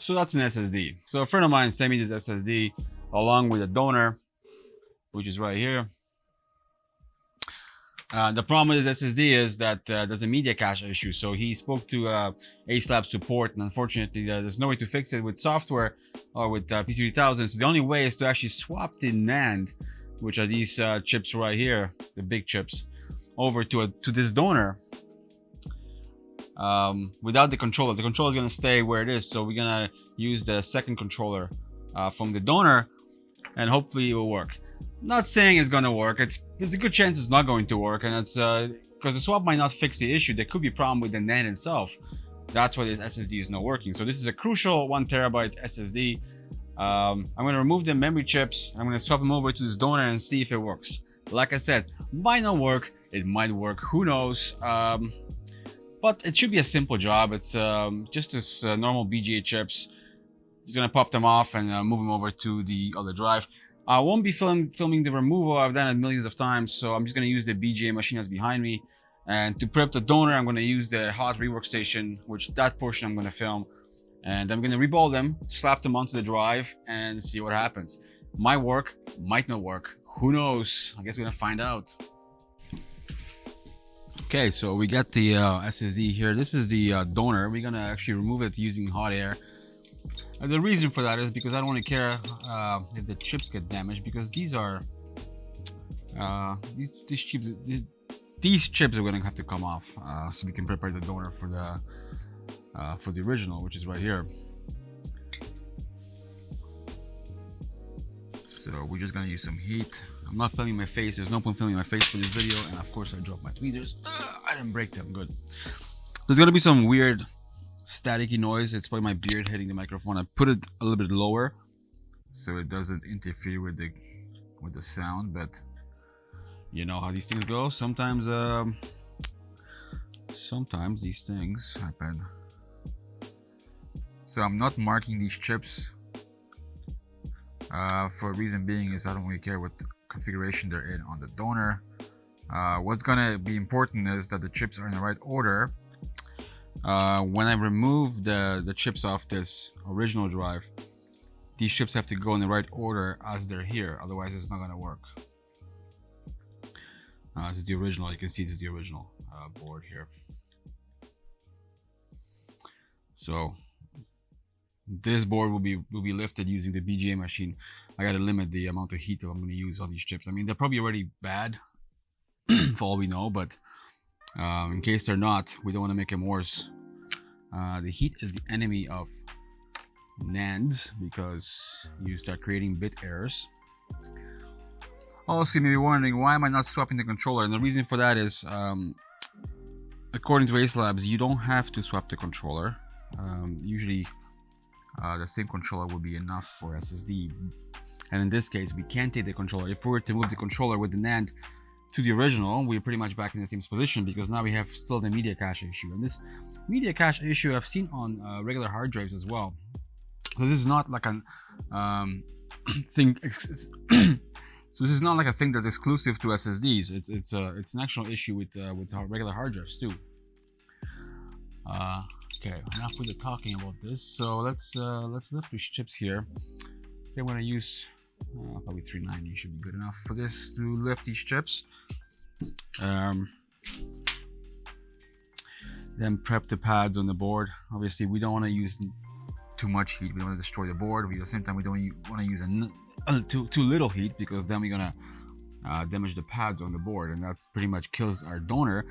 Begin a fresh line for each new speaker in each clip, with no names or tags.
So that's an SSD. So a friend of mine sent me this SSD along with a donor, which is right here. The problem with this SSD is that there's a media cache issue. So he spoke to ACE support, and unfortunately there's no way to fix it with software or with PC-3000. So the only way is to actually swap the NAND, which are these chips right here, the big chips, over to this donor without the controller. The controller is going to stay where it is. So we're going to use the second controller from the donor, and hopefully it will work. Not saying it's gonna work. There's a good chance it's not going to work, and it's because the swap might not fix the issue. There could be a problem with the NAND itself. That's why this SSD is not working. So this is a crucial 1 terabyte SSD. I'm gonna remove the memory chips. I'm gonna swap them over to this donor and see if it works. Like I said, might not work. It might work. Who knows? But it should be a simple job. It's just this normal BGA chips. Just gonna pop them off and move them over to the other drive. I won't be filming the removal. I've done it millions of times, so I'm just going to use the BGA machine that's behind me. And to prep the donor, I'm going to use the hot rework station, which that portion I'm going to film. And I'm going to reball them, slap them onto the drive, and see what happens. Might work, might not work. Who knows? I guess we're going to find out. Okay, so we got the SSD here. This is the donor. We're going to actually remove it using hot air. The reason for that is because I don't really care if the chips get damaged, because these are these chips are going to have to come off, so we can prepare the donor for the original, which is right here. So we're just going to use some heat. I'm not filming my face. There's no point filming my face for this video, and of course I dropped my tweezers. I didn't break them. Good. There's going to be some weird staticky noise. It's probably my beard hitting the microphone. I put it a little bit lower so it doesn't interfere with the sound, but you know how these things go. Sometimes these things happen. So I'm not marking these chips for a reason being is I don't really care what configuration they're in on the donor. What's gonna be important is that the chips are in the right order. When I remove the chips off this original drive, these chips have to go in the right order as they're here, otherwise it's not going to work. This is the original. You can see this is the original board here. So this board will be lifted using the BGA machine. I got to limit the amount of heat that I'm going to use on these chips. I mean, they're probably already bad for all we know, but in case they're not, we don't want to make them worse. The heat is the enemy of NAND because you start creating bit errors. Also, you may be wondering, why am I not swapping the controller? And the reason for that is, according to Ace Labs, you don't have to swap the controller. Usually, the same controller will be enough for SSD. And in this case, we can't take the controller. If we were to move the controller with the NAND to the original, we're pretty much back in the same position because now we have still the media cache issue. And this media cache issue I've seen on regular hard drives as well. So this is not like an thing. So this is not like a thing that's exclusive to SSDs. It's an actual issue with regular hard drives too. Okay, enough with the talking about this. So let's lift these chips here. Okay, I'm gonna use probably 390 should be good enough for this to lift these chips. Then prep the pads on the board. Obviously, we don't want to use too much heat. We don't want to destroy the board. But at the same time, we don't want to use too little heat because then we're gonna damage the pads on the board, and that's pretty much kills our donor.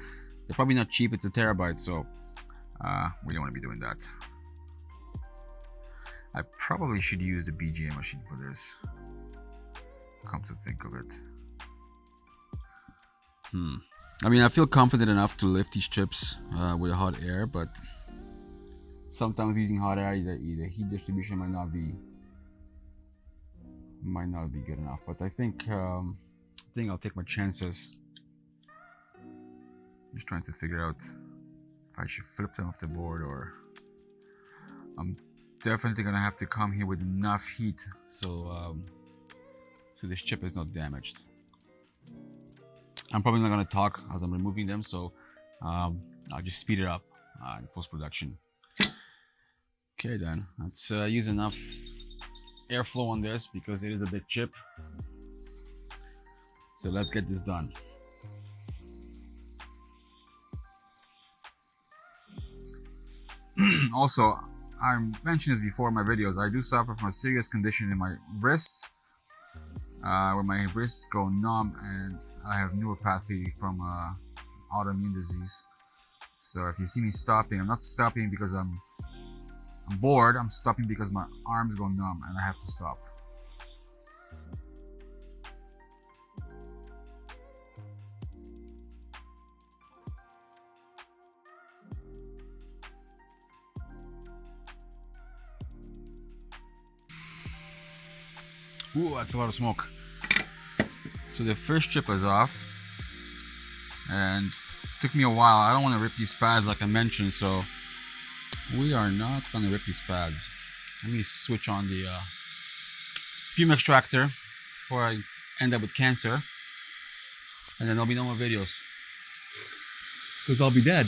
They're probably not cheap. It's a terabyte, so we don't want to be doing that. I probably should use the BGA machine for this. Come to think of it. I mean, I feel confident enough to lift these chips with hot air, but sometimes using hot air, the heat distribution might not be good enough. But I think I'll take my chances. Just trying to figure out if I should flip them off the board, or I'm definitely gonna have to come here with enough heat so this chip is not damaged. I'm probably not gonna talk as I'm removing them, so I'll just speed it up in post-production. Okay then, let's use enough airflow on this because it is a big chip. So let's get this done. Also, I mentioned this before in my videos, I do suffer from a serious condition in my wrists, where my wrists go numb, and I have neuropathy from autoimmune disease. So if you see me stopping, I'm not stopping because I'm bored, I'm stopping because my arms go numb and I have to stop. Ooh, that's a lot of smoke. So the first chip is off, and it took me a while. I don't want to rip these pads like I mentioned, so we are not going to rip these pads. Let me switch on the fume extractor before I end up with cancer, and then there'll be no more videos because I'll be dead.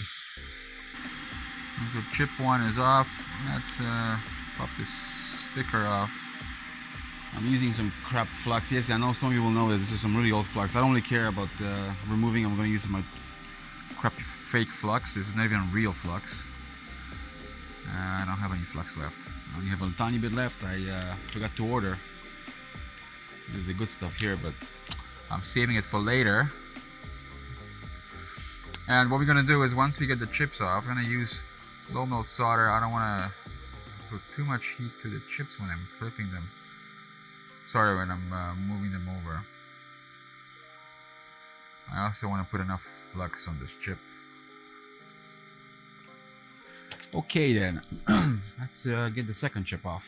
So chip 1 is off. Let's pop this sticker off. I'm using some crap flux. Yes, I know some of you will know that this is some really old flux. I don't really care about removing. I'm going to use my crappy fake flux. This is not even real flux. I don't have any flux left. I only have a tiny bit left. I forgot to order. This is the good stuff here, but I'm saving it for later. And what we're going to do is once we get the chips off, we're going to use low melt solder. I don't want to put too much heat to the chips when I'm flipping them. Sorry, when I'm moving them over. I also want to put enough flux on this chip. Okay then, let's get the second chip off.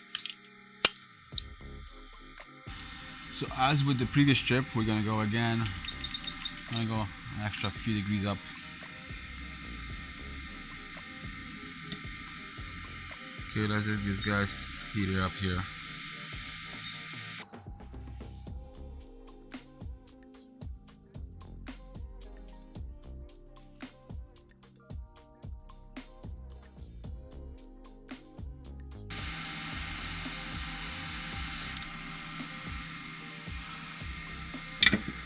So as with the previous chip, we're going to go again. I'm going to go an extra few degrees up. Okay, let's let these guys heat it up here.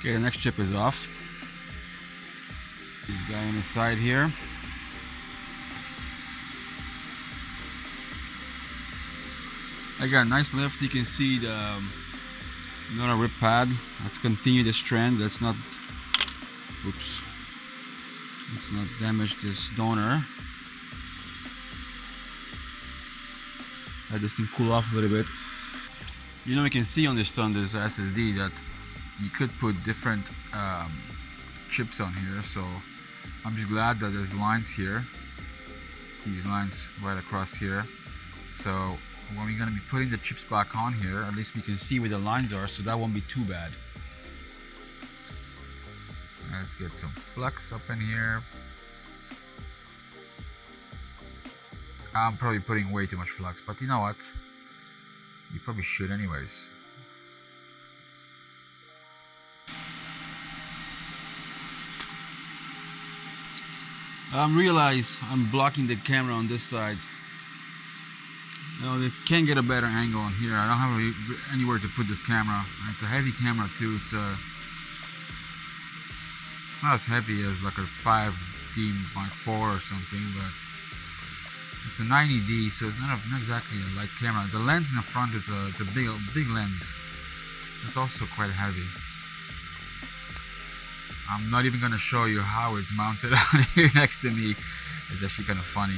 Okay, the next chip is off. This guy on the side here. I got a nice lift. You can see the not a rip pad. Let's continue this trend. Let's not damage this donor. Let this thing cool off a little bit. You know, you can see on this SSD that you could put different chips on here, so I'm just glad that there's lines here, these lines right across here. So when we're going to be putting the chips back on here, at least we can see where the lines are, so that won't be too bad. Let's get some flux up in here. I'm probably putting way too much flux, but you know what? You probably should anyways. Realize I'm blocking the camera on this side. You know, they can't get a better angle on here. I don't have anywhere to put this camera. It's a heavy camera too. It's not as heavy as like a 5D Mark IV or something, but it's a 90D, so it's not exactly a light camera. The lens in the front is it's a big lens. It's also quite heavy. I'm not even going to show you how it's mounted on here next to me. It's actually kind of funny.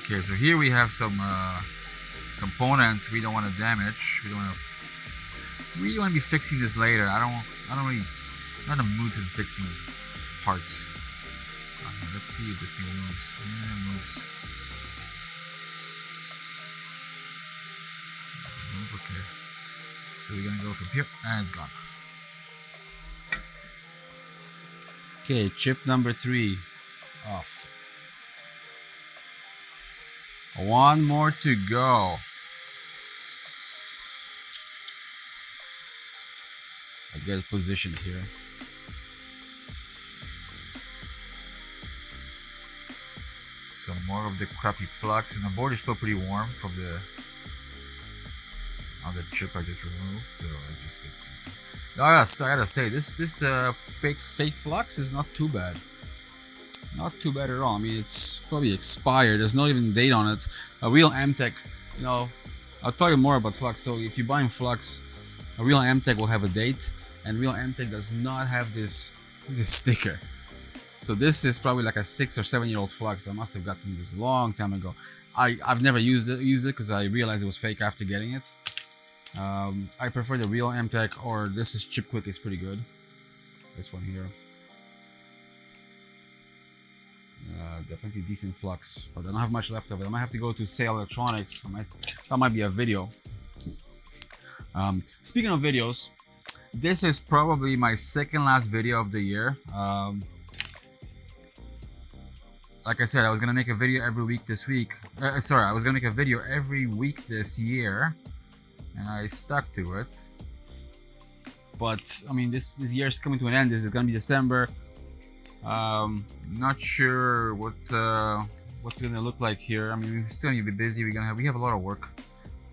Okay, so here we have some components we don't want to damage. We don't want to be fixing this later. I'm not in the mood to be fixing parts. Let's see if this thing moves. Yeah, it moves. Okay, so we're gonna go from here, and it's gone. Okay, chip number 3 off. One more to go. Let's get it positioned here. Some more of the crappy flux, and the board is still pretty warm from the other chip I just removed. So I just get some. Oh yes, I gotta say this fake flux is not too bad. Not too bad at all. I mean, it's probably expired. There's not even a date on it. A real MTech, you know, I'll tell you more about flux. So if you're buying flux, a real MTech will have a date, and real MTech does not have this sticker. So this is probably like a 6 or 7 year old flux. I must have gotten this a long time ago. I've never used it because I realized it was fake after getting it. I prefer the real MTech, or this is Chip Quick. It's pretty good. This one here. Definitely decent flux, but I don't have much left of it. I might have to go to Sale Electronics. That might be a video. Speaking of videos, this is probably my second last video of the year. Like I said, I was gonna make a video every week this week. I was gonna make a video every week this year, and I stuck to it. But I mean, this year is coming to an end. This is gonna be December. Not sure what's gonna look like here. I mean, we're still gonna be busy. We have a lot of work.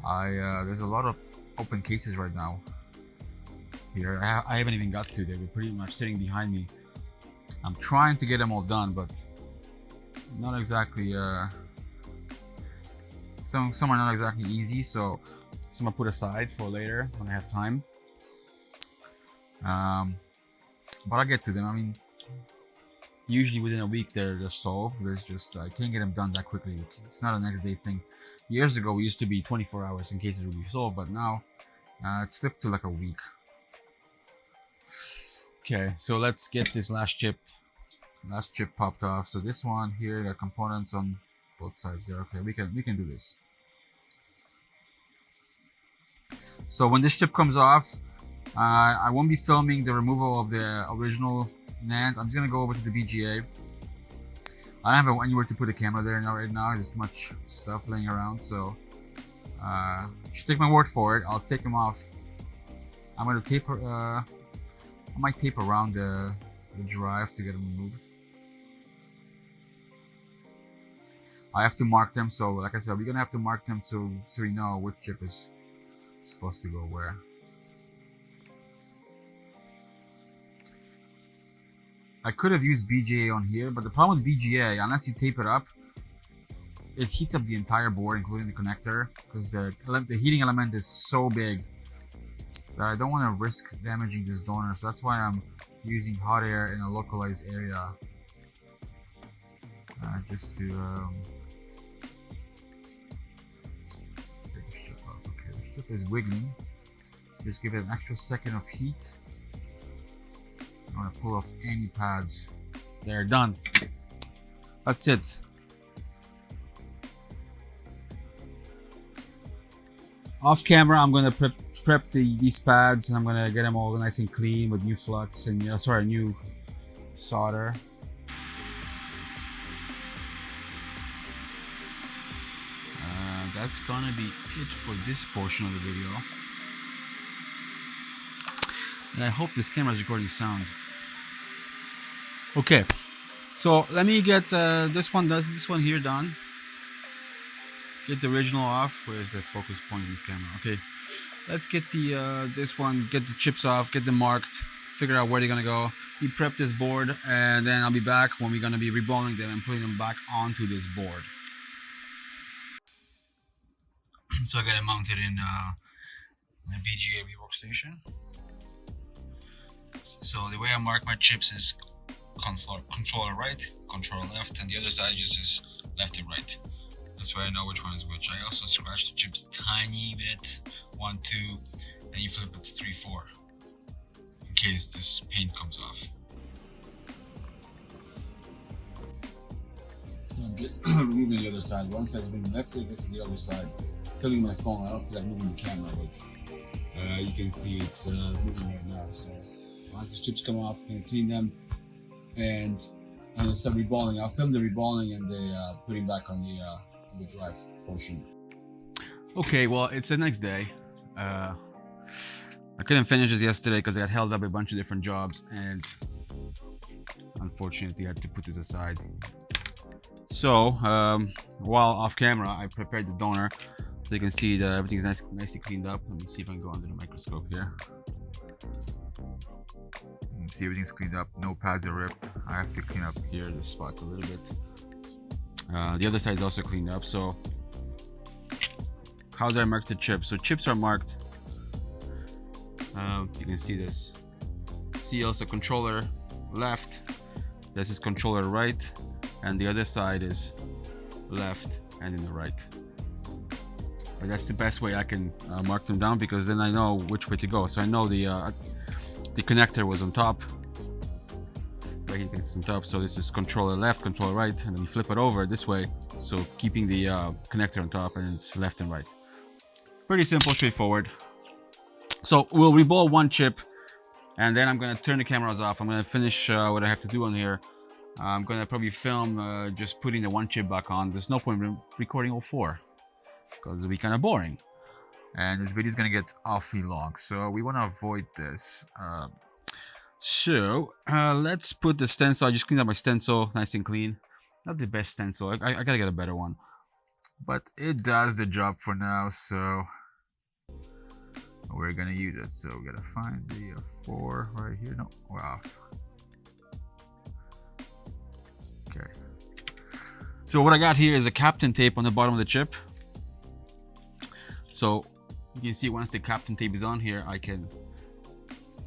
There's a lot of open cases right now here. I haven't even got to. They were pretty much sitting behind me. I'm trying to get them all done, but not exactly. Some are not exactly easy. So some I put aside for later when I have time. But I'll get to them. I mean, usually within a week they're solved, but it's just I can't get them done that quickly. It's not a next day thing. Years ago we used to be 24 hours in cases would be solved, but now it's slipped to like a week. Okay, so let's get this last chip popped off. So this one here, the components on both sides there. Okay, we can do this. So when this chip comes off, I won't be filming the removal of the original NAND. I'm just gonna go over to the VGA. I don't have anywhere to put a camera there now. Right now, there's too much stuff laying around. So, you should take my word for it. I'll take them off. I'm gonna tape. I might tape around the drive to get them removed. I have to mark them. So, like I said, we're gonna have to mark them so we know which chip is supposed to go where. I could have used BGA on here, but the problem with BGA, unless you tape it up, it heats up the entire board, including the connector, because the heating element is so big that I don't want to risk damaging this donor. So that's why I'm using hot air in a localized area, just to get the strip off. Okay, the strip is wiggling. Just give it an extra second of heat. I'm gonna pull off any pads. They're done. That's it. Off camera, I'm gonna prep these pads, and I'm gonna get them all nice and clean with new flux and new solder. That's gonna be it for this portion of the video. And I hope this camera is recording sound. Okay, so let me get this one here done. Get the original off. Where's the focus point in this camera? Okay, let's get this one, get the chips off, get them marked, figure out where they're gonna go. We prep this board, and then I'll be back when we're gonna be reballing them and putting them back onto this board. So I got it mounted in my VGA Rework station. So the way I mark my chips is controller right, controller left, and the other side just is left and right. That's why I know which one is which. I also scratch the chips tiny bit, 1, 2, and you flip it to 3, 4, in case this paint comes off. So I'm just removing the other side. One side's moving left, this is the other side. Filming my phone, I don't feel like moving the camera, but you can see it's moving right now. So once the chips come off, I'm gonna clean them, and I'm gonna start reballing. I'll film the reballing and the putting back on the drive portion. Okay, well, it's the next day. I I couldn't finish this yesterday because I got held up a bunch of different jobs, and unfortunately I had to put this aside. So while off camera, I prepared the donor so you can see that everything's nicely cleaned up. Let me see if I can go under the microscope here. See, everything's cleaned up, no pads are ripped. I have to clean up here this spot a little bit. The other side is also cleaned up. So how did I mark the chips? So chips are marked. You can see this. See also controller left. This is controller right, and the other side is left and in the right. But that's the best way I can mark them down, because then I know which way to go. So I know the connector was on top. Right here, it's on top. So this is controller left, controller right, and then you flip it over this way. So keeping the connector on top, and it's left and right. Pretty simple, straightforward. So we'll reball one chip, and then I'm gonna turn the cameras off. I'm gonna finish what I have to do on here. I'm gonna probably film just putting the one chip back on. There's no point in recording all four, because it'll be kind of boring. And this video is gonna get awfully long, so we want to avoid this. Let's put the stencil. I just cleaned up my stencil, nice and clean. Not the best stencil. I gotta get a better one, but it does the job for now. So we're gonna use it. So we gotta find the 4 right here. No, we're off. Okay. So what I got here is a Captain tape on the bottom of the chip. So you can see once the Captain tape is on here, I can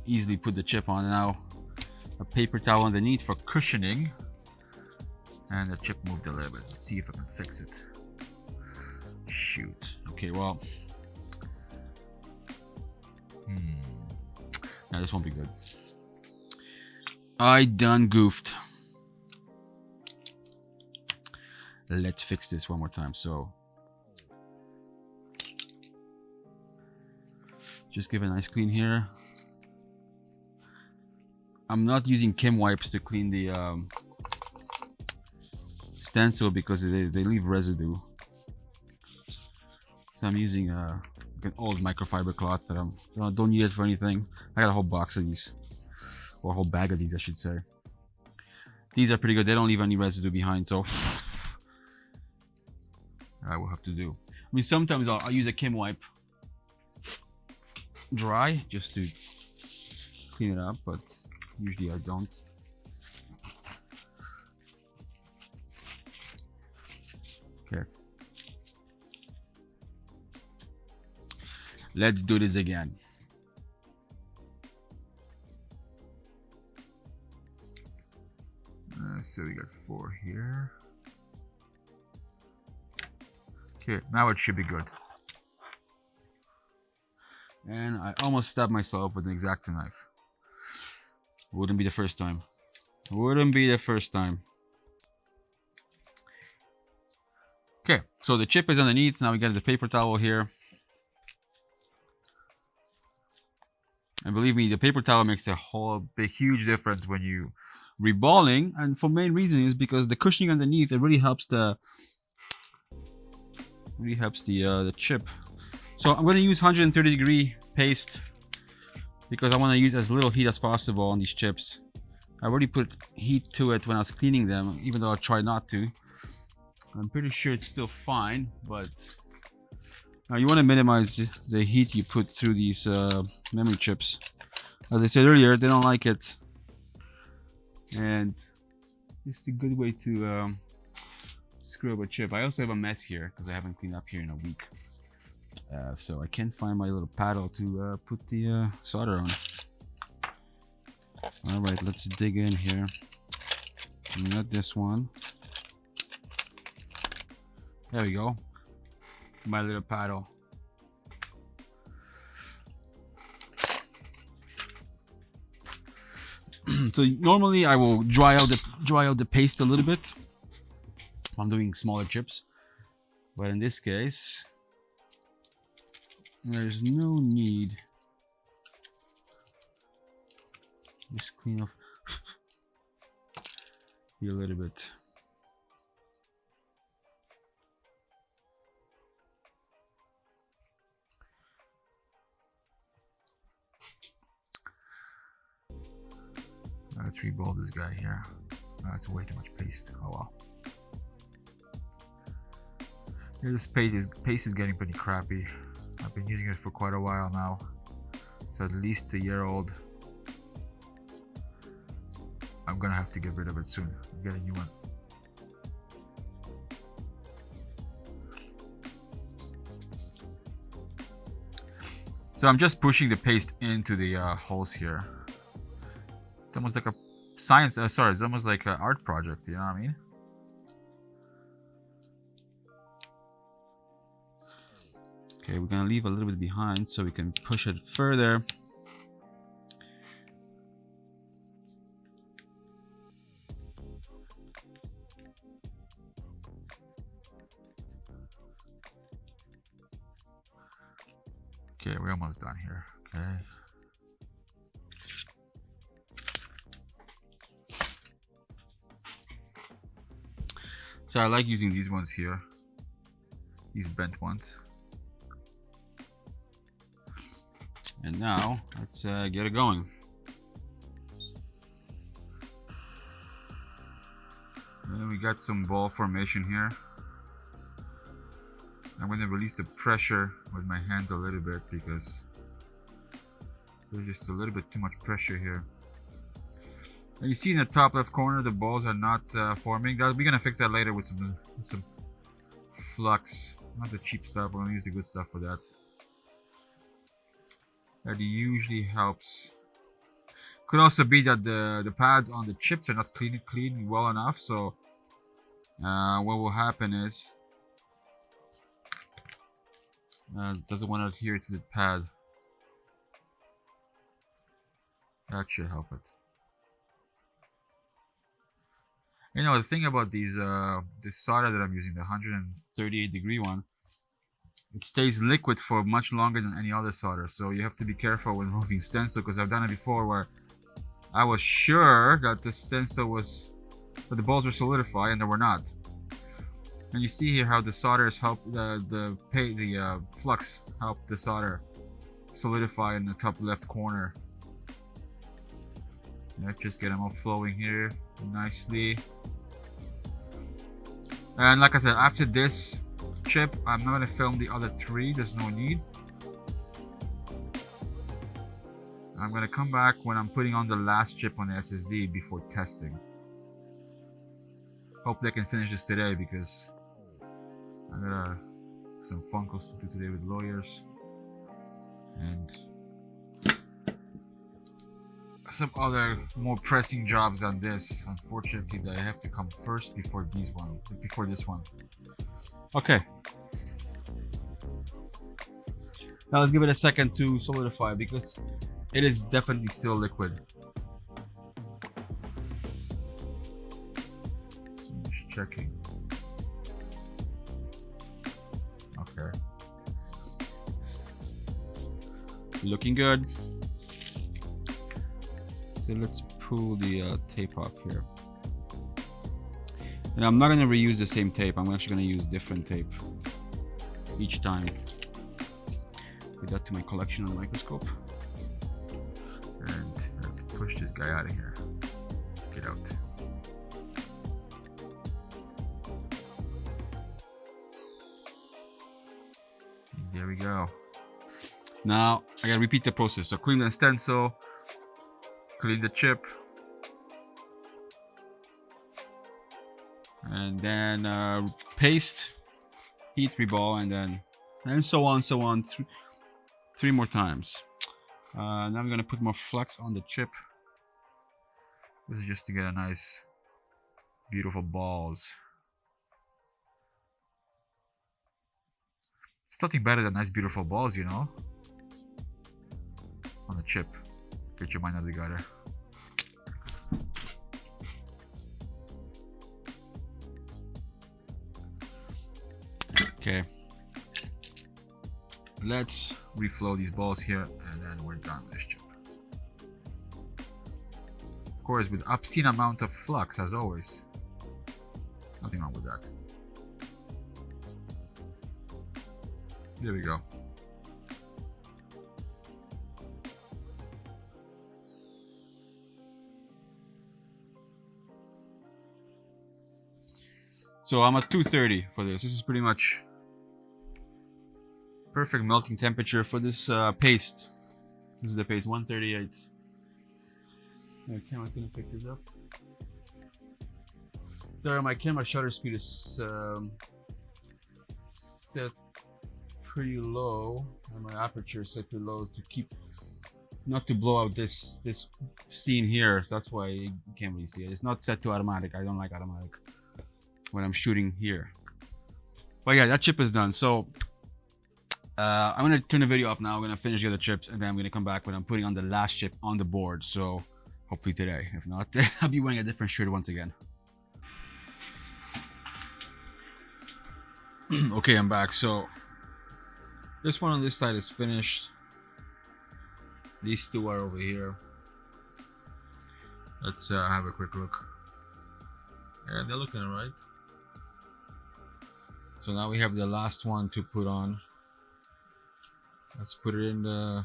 easily put the chip on. Now a paper towel underneath for cushioning, and the chip moved a little bit. Let's see if I can fix it. Shoot. Okay, well, now this won't be good. I done goofed. Let's fix this one more time. So just give it a nice clean here. I'm not using Chem wipes to clean the stencil because they leave residue. So I'm using an old microfiber cloth that I don't need it for anything. I got a whole box of these, or a whole bag of these, I should say. These are pretty good. They don't leave any residue behind, so I will have to do. I mean, sometimes I'll use a Chem wipe dry just to clean it up, but usually I don't. Okay. Let's do this again. So we got 4 here. Okay, now it should be good. And I almost stabbed myself with an X-Acto knife. Wouldn't be the first time. Wouldn't be the first time. Okay, so the chip is underneath. Now we got the paper towel here. And believe me, the paper towel makes a huge difference when you reballing. And for main reason is because the cushioning underneath, it really helps the chip. So I'm going to use 130-degree paste because I want to use as little heat as possible on these chips. I already put heat to it when I was cleaning them, even though I tried not to. I'm pretty sure it's still fine, but now you want to minimize the heat you put through these memory chips. As I said earlier, they don't like it, and it's a good way to screw up a chip. I also have a mess here because I haven't cleaned up here in a week. So I can't find my little paddle to put the solder on. Alright, let's dig in here. Not this one. There we go. My little paddle. So normally I will dry out the paste a little bit if I'm doing smaller chips, but in this case there's no need. Just clean off here a little bit. Let's reball this guy here. That's way too much paste. Oh well. Here, this paste is getting pretty crappy. I've been using it for quite a while now. It's at least a year old. I'm gonna have to get rid of it soon. Get a new one. So I'm just pushing the paste into the holes here. It's almost like a science, sorry, it's almost like an art project, you know what I mean? Okay, we're gonna leave a little bit behind so we can push it further. Okay, we're almost done here. Okay. So I like using these ones here. These bent ones. And now, let's get it going. And we got some ball formation here. I'm going to release the pressure with my hand a little bit because there's just a little bit too much pressure here. And you see in the top left corner the balls are not forming. We're going to fix that later with some flux. Not the cheap stuff, we're going to use the good stuff for that. That usually helps. Could also be that the pads on the chips are not clean well enough. So what will happen is doesn't want to adhere to the pad. That should help it. You know, the thing about these this solder that I'm using, the 138-degree one, it stays liquid for much longer than any other solder, so you have to be careful when removing stencil, because I've done it before where I was sure that the stencil was, that the balls were solidified and they were not. And you see here how the solder has helped the flux helped the solder solidify in the top left corner. Let's just get them all flowing here nicely. And like I said, after this chip, I'm not going to film the other three, there's no need. I'm going to come back when I'm putting on the last chip on the SSD before testing. Hopefully I can finish this today because I got some phone calls to do today with lawyers and some other more pressing jobs than this. Unfortunately, that I have to come first before this one. Okay. Now let's give it a second to solidify because it is definitely still liquid. Just checking. Okay. Looking good. So let's pull the tape off here. And I'm not going to reuse the same tape. I'm actually going to use different tape each time. Put that to my collection on the microscope. And let's push this guy out of here. Get out. And there we go. Now I gotta repeat the process. So clean the stencil, clean the chip, and then paste, heat, reball, and so on, three more times. Now I'm gonna put more flux on the chip. This is just to get a nice, beautiful balls. It's nothing better than nice, beautiful balls, you know, on the chip. Get your mind out of the gutter. Okay, let's reflow these balls here and then we're done with this chip. Of course, with obscene amount of flux as always. Nothing wrong with that. There we go. So I'm at 230 for this. This is pretty much perfect melting temperature for this paste. This is the paste, 138. My camera's gonna pick this up. There, my camera shutter speed is set pretty low, and my aperture is set pretty low to keep, not to blow out this scene here. So that's why you can't really see it. It's not set to automatic. I don't like automatic when I'm shooting here. But yeah, that chip is done. So I'm gonna turn the video off now. I'm gonna finish the other chips, and then I'm gonna come back when I'm putting on the last chip on the board. So hopefully today. If not, I'll be wearing a different shirt once again. Okay, I'm back. So this one on this side is finished. These two are over here. Let's have a quick look. Yeah, they're looking alright. So now we have the last one to put on. Let's put it in the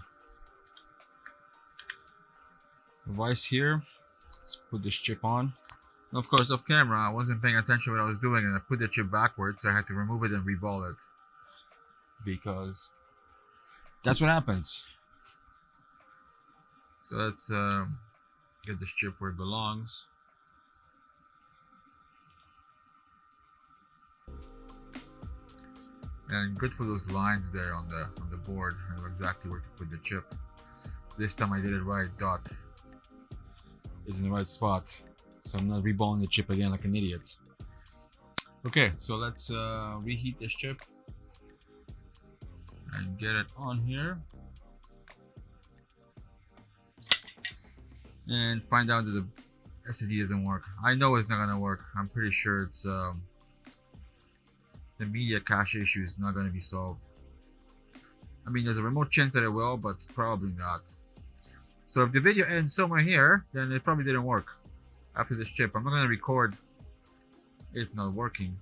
device here. Let's put this chip on. And of course, off camera, I wasn't paying attention to what I was doing, and I put the chip backwards, so I had to remove it and reball it. Because that's what happens. So let's get this chip where it belongs. And good for those lines there on the board. I know exactly where to put the chip. So this time I did it right. Dot is in the right spot. So I'm not reballing the chip again like an idiot. Okay, so let's reheat this chip and get it on here. And find out that the SSD doesn't work. I know it's not gonna work. I'm pretty sure it's the media cache issue is not gonna be solved. I mean, there's a remote chance that it will, but probably not. So if the video ends somewhere here, then it probably didn't work after this chip. I'm not gonna record it not working.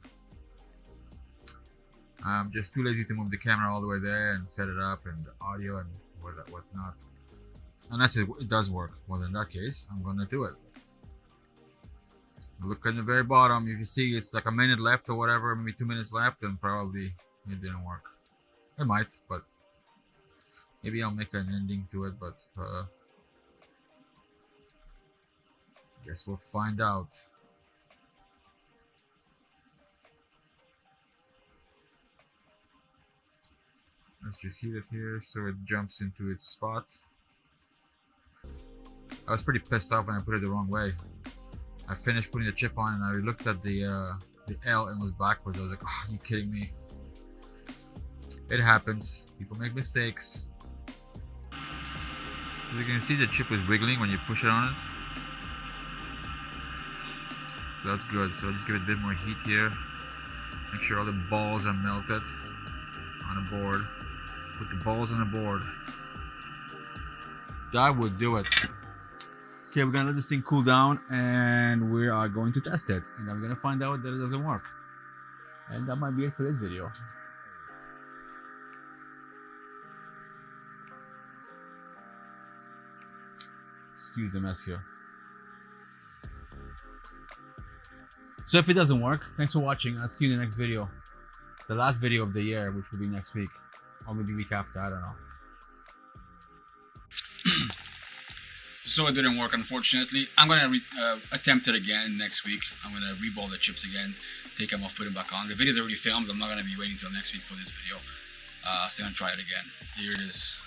I'm just too lazy to move the camera all the way there and set it up and the audio and whatnot. Unless it does work. Well, in that case, I'm gonna do it. Look at the very bottom. If you see it's like a minute left or whatever, maybe 2 minutes left, then probably it didn't work. It might, but maybe I'll make an ending to it, but guess we'll find out. Let's just heat it here so it jumps into its spot. I was pretty pissed off when I put it the wrong way. I finished putting the chip on and I looked at the L and it was backwards. I was like, oh, are you kidding me? It happens. People make mistakes. As you can see, the chip was wiggling when you push it on it. So that's good. So I'll just give it a bit more heat here. Make sure all the balls are melted on the board. Put the balls on the board. That would do it. Okay, we're gonna let this thing cool down and we are going to test it. And I'm gonna find out that it doesn't work. And that might be it for this video. Excuse the mess here. So if it doesn't work, thanks for watching. I'll see you in the next video. The last video of the year, which will be next week. Or maybe week after, I don't know. So it didn't work, unfortunately. I'm gonna attempt it again next week. I'm gonna reball the chips again, take them off, put them back on. The video's already filmed. I'm not gonna be waiting until next week for this video. So I'm gonna try it again. Here it is.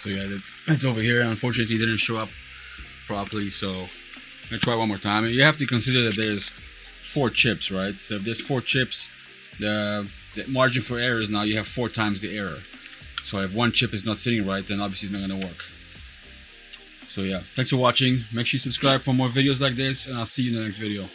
So yeah, it's over here. Unfortunately, it didn't show up properly. So I'm gonna try one more time. You have to consider that there's 4 chips, right? So if there's 4 chips, the margin for error is now you have 4 times the error. So if one chip is not sitting right, then obviously it's not going to work. So yeah, thanks for watching. Make sure you subscribe for more videos like this, and I'll see you in the next video.